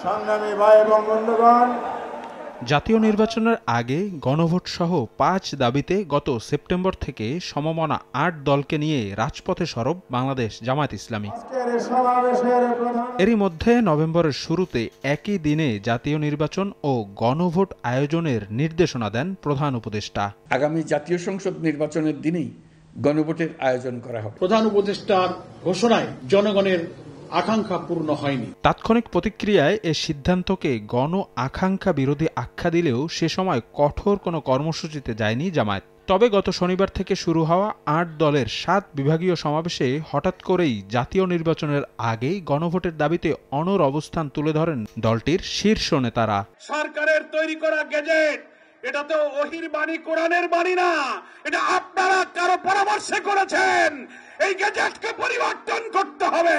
সংগ্রামী ভাই এবং বন্ধুগণ, জাতীয় নির্বাচনের আগে গণভোট সহ ৫ দাবিতে গত সেপ্টেম্বর থেকে সমমনা ৮ দলকে নিয়ে রাজপথে সরব বাংলাদেশ জামায়াত ইসলামী। এরই মধ্যে নভেম্বরের শুরুতে একই দিনে জাতীয় নির্বাচন ও গণভোট আয়োজনের নির্দেশনা দেন প্রধান উপদেষ্টা। আগামী জাতীয় সংসদ নির্বাচনের দিনেই গণভোটের আয়োজন করা হবে। প্রধান উপদেষ্টার ঘোষণায় জনগণের আকাঙ্ক্ষা পূর্ণ হয়নি। তাৎক্ষণিক প্রতিক্রিয়ায় এ সিদ্ধান্তকে গণ আকাঙ্ক্ষা বিরোধী আখ্যা দিলেও সে সময় কঠোর কোনো কর্মসূচিতে যায়নি জামায়াত। তবে গত শনিবার থেকে শুরু হওয়া ৮ দলের ৭ বিভাগীয় সমাবেশে হঠাৎ করেই জাতীয় নির্বাচনের আগেই গণভোটের দাবিতে অনড় অবস্থান তুলে ধরেন দলটির শীর্ষ নেতারা। সরকারের তৈরি করা গেজেট, এটা তো ওহির বাণী, কোরআনের বাণী না, এটা আপনারা কারো পরামর্শে করেছেন। এই গেজেটকে পরিবর্তন করতে হবে।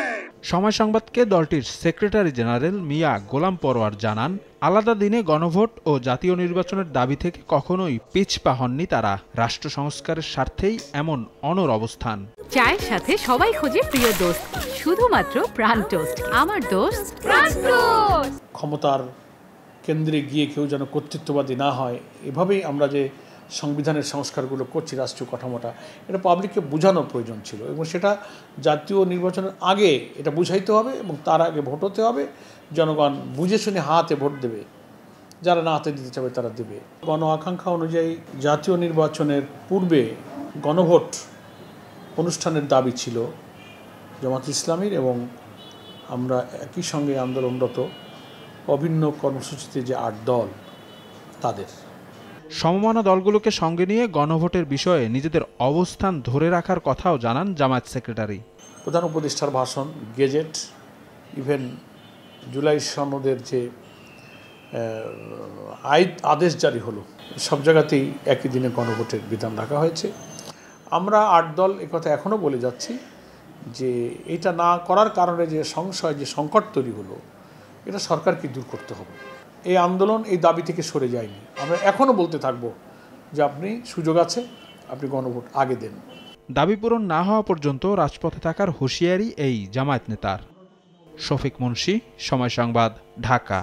সময় সংবাদকে দলটির সেক্রেটারি জেনারেল মিয়া গোলাম পরোয়ার জানান, আলাদা দিনে গণভোট ও জাতীয় নির্বাচনের দাবি থেকে কখনোই পিছপা হননি তারা। রাষ্ট্র সংস্কারের স্বার্থেই এমন অনড় অবস্থান। চায়ের সাথে সবাই খোঁজে প্রিয় দোস্ত, শুধুমাত্র প্রাণ টোস্ট। আমার দোস্ত প্রাণ টোস্ট। ক্ষমতার কেন্দ্রে গিয়ে কেউ যেন কর্তৃত্ববাদী না হয়, এভাবেই আমরা যে সংবিধানের সংস্কারগুলো করছি, রাষ্ট্রীয় কাঠামোটা, এটা পাবলিককে বোঝানোর প্রয়োজন ছিল এবং সেটা জাতীয় নির্বাচনের আগে এটা বুঝাইতে হবে এবং তার আগে ভোট হতে হবে। জনগণ বুঝে শুনে হাতে ভোট দেবে, যারা না হাতে দিতে চাবে তারা দেবে। গণ আকাঙ্ক্ষা অনুযায়ী জাতীয় নির্বাচনের পূর্বে গণভোট অনুষ্ঠানের দাবি ছিল জামায়াত ইসলামীর এবং আমরা একই সঙ্গে আন্দোলনরত অভিন্ন কর্মসূচিতে যে ৮ দল তাদের। সমমনা দলগুলোকে সঙ্গে নিয়ে গণভোটের বিষয়ে নিজেদের অবস্থান ধরে রাখার কথাও জানান জামায়াত সেক্রেটারি। প্রধান উপদেষ্টার ভাষণ, গেজেট, ইভেন জুলাই সনদের যে আদেশ জারি হলো, সব জায়গাতেই একই দিনে গণভোটের বিধান রাখা হয়েছে। আমরা ৮ দল একথা এখনও বলে যাচ্ছি যে এটা না করার কারণে যে সংশয়, যে সংকট তৈরি হলো, এটা সরকারকে দূর করতে হবে। এই আন্দোলন এই দাবি থেকে সরে যায়নি। আমরা এখনও বলতে থাকব যে আপনি সুযোগ আছে, আপনি গণভোট আগে দেন। দাবি পূরণ না হওয়া পর্যন্ত রাজপথে থাকার হুঁশিয়ারি এই জামায়াত নেতার। শফিক মুন্সি, সময় সংবাদ, ঢাকা।